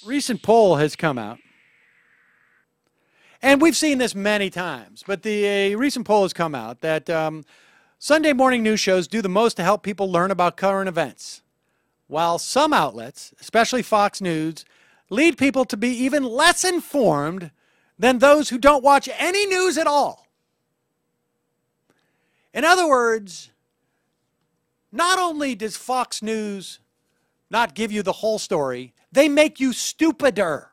Recent poll has come out, and we've seen this many times, but the recent poll has come out that Sunday morning news shows do the most to help people learn about current events, while some outlets, especially Fox News, lead people to be even less informed than those who don't watch any news at all. In other words, not only does Fox News not give you the whole story, they make you stupider.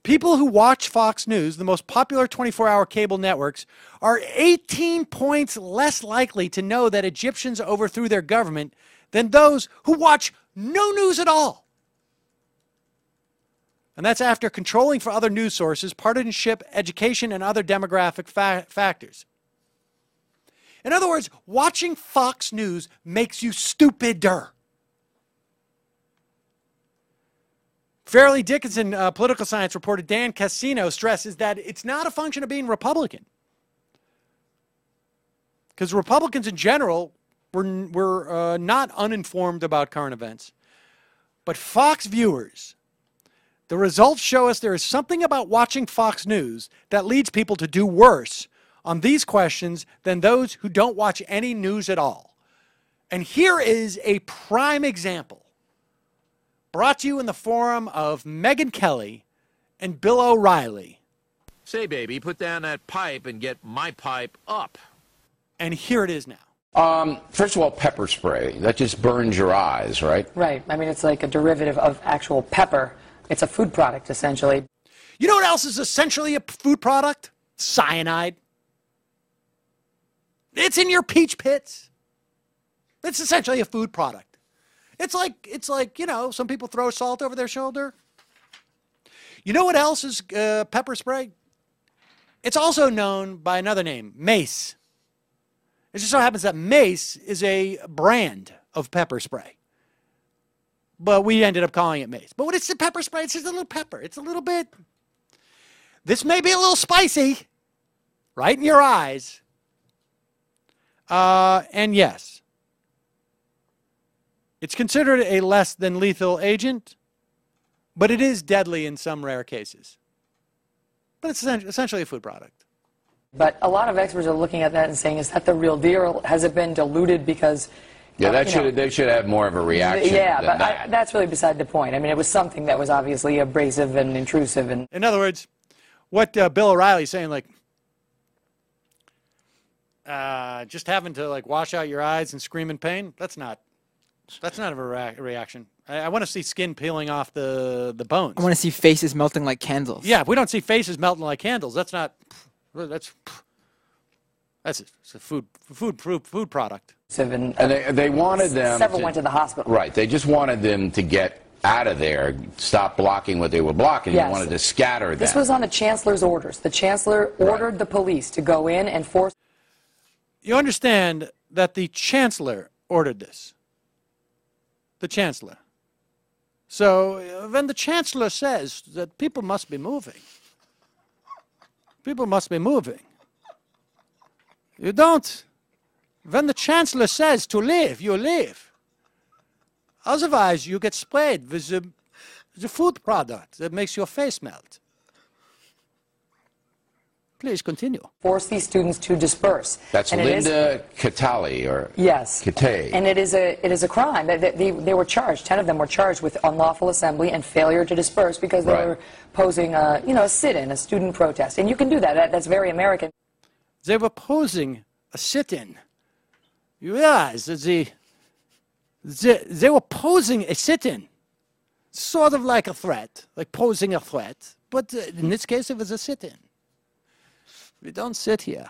People who watch Fox News, the most popular 24-hour cable networks, are 18 points less likely to know that Egyptians overthrew their government than those who watch no news at all. And that's after controlling for other news sources, partisanship, education, and other demographic factors. In other words, watching Fox News makes you stupider. Fairleigh Dickinson political science reporter Dan Cassino stresses that it's not a function of being Republican. Because Republicans in general were not uninformed about current events. But Fox viewers, the results show us there is something about watching Fox News that leads people to do worse on these questions than those who don't watch any news at all. And here is a prime example, brought to you in the form of Megyn Kelly and Bill O'Reilly. Say, baby, put down that pipe and get my pipe up. And here it is now. First of all, pepper spray. That just burns your eyes, right? Right. I mean, it's like a derivative of actual pepper. It's a food product, essentially. You know what else is essentially a food product? Cyanide. It's in your peach pits. It's essentially a food product. It's like, you know, some people throw salt over their shoulder. You know what else is pepper spray? It's also known by another name, mace. It just so happens that mace is a brand of pepper spray. But we ended up calling it mace. But when it's the pepper spray, it's just a little pepper. It's a little bit, this may be a little spicy, right in your eyes. And yes, it's considered a less than lethal agent, but it is deadly in some rare cases. But it's essentially a food product. But a lot of experts are looking at that and saying, is that the real deal? Has it been diluted because... Yeah, they should have more of a reaction. Yeah, but that's really beside the point. I mean, it was something that was obviously abrasive and intrusive. And in other words, what Bill O'Reilly is saying, like, just having to like wash out your eyes and scream in pain, that's not a reaction. I want to see skin peeling off the bones. I want to see faces melting like candles. Yeah, if we don't see faces melting like candles, that's a food product. And they wanted them. Several went to the hospital. Right. They just wanted them to get out of there, stop blocking what they were blocking. Yes. They wanted to scatter them. This was on the chancellor's orders. The chancellor ordered the police to go in and force. You understand that the chancellor ordered this. The chancellor. So when the chancellor says that people must be moving, people must be moving. You don't. When the chancellor says to live, you live. Otherwise, you get sprayed with the food product that makes your face melt. Please continue. Force these students to disperse. That's Linda Catali, or yes, Catay. And it is a crime. They were charged. 10 of them were charged with unlawful assembly and failure to disperse because they were posing a sit-in, a student protest. And you can do that. That's very American. They were posing a sit-in. You realize that they were posing a sit-in, sort of like a threat, like posing a threat. But in this case, it was a sit-in. We don't sit here.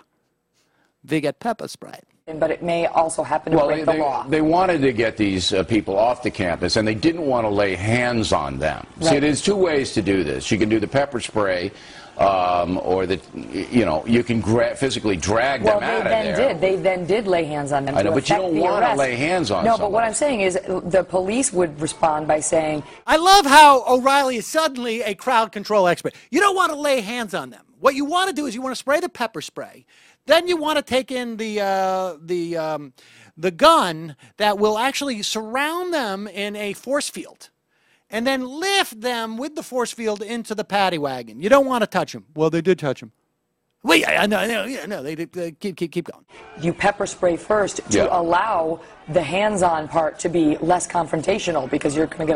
We get pepper sprayed. But it may also happen to break the law. They wanted to get these people off the campus, and they didn't want to lay hands on them. Right. See, there's two ways to do this. You can do the pepper spray, or you can physically drag them out of there. They then did lay hands on them. I know, but you don't want to lay hands on No, somebody. but what I'm saying is the police would respond by saying... I love how O'Reilly is suddenly a crowd control expert. You don't want to lay hands on them. What you want to do is you want to spray the pepper spray. Then you want to take in the gun that will actually surround them in a force field and then lift them with the force field into the paddy wagon. You don't want to touch them. Well, they did touch them. Wait, I know, they keep going. You pepper spray first to allow the hands-on part to be less confrontational, because you're going to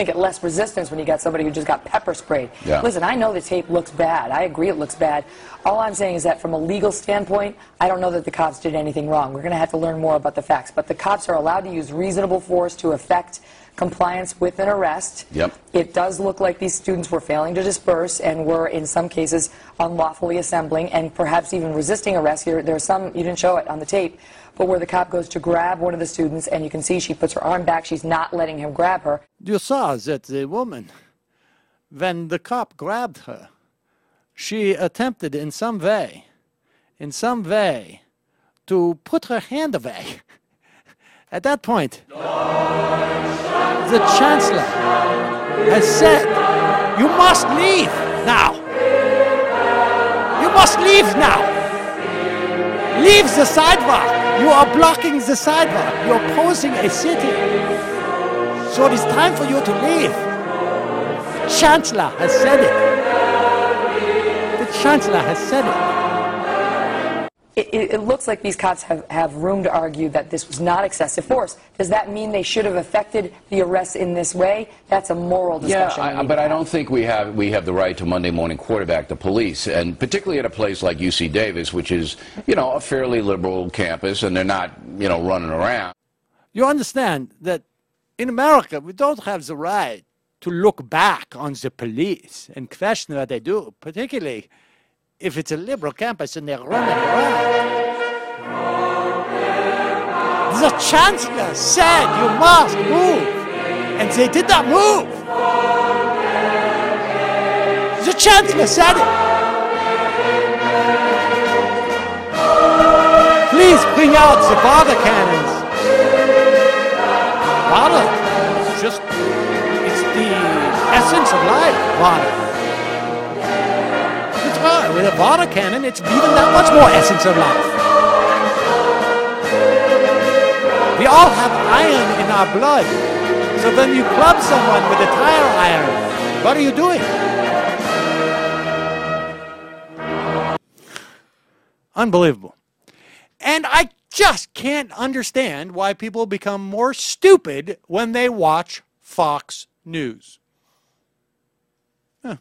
get less resistance when you got somebody who just got pepper sprayed. Yeah. Listen, I know the tape looks bad. I agree it looks bad. All I'm saying is that from a legal standpoint, I don't know that the cops did anything wrong. We're going to have to learn more about the facts. But the cops are allowed to use reasonable force to effect compliance with an arrest. Yep. It does look like these students were failing to disperse and were, in some cases, unlawfully assembling and perhaps even resisting arrest. There's some, you didn't show it on the tape, but where the cop goes to grab one of the students, and you can see she puts her arm back. She's not letting him grab her. You saw that the woman, when the cop grabbed her, she attempted in some way, to put her hand away. At that point, the chancellor has said, "You must leave now. You must leave now. Leave the sidewalk. You are blocking the sidewalk. You are opposing a city. So it is time for you to leave." The chancellor has said it. The chancellor has said it. It looks like these cops have room to argue that this was not excessive force. Does that mean they should have effected the arrest in this way? That's a moral discussion. Yeah, but I don't think we have the right to Monday morning quarterback the police, and particularly at a place like UC Davis, which is, a fairly liberal campus, and they're not, running around. You understand that in America, we don't have the right to look back on the police and question what they do, particularly if it's a liberal campus and they're running around. The chancellor said you must move, and they did not move. The chancellor said it. Please bring out the water cannons. Water, it's the essence of life, water. With a water cannon, it's even that much more essence of life. We all have iron in our blood. So when you club someone with a tire iron, what are you doing? Unbelievable. And I just can't understand why people become more stupid when they watch Fox News. Huh.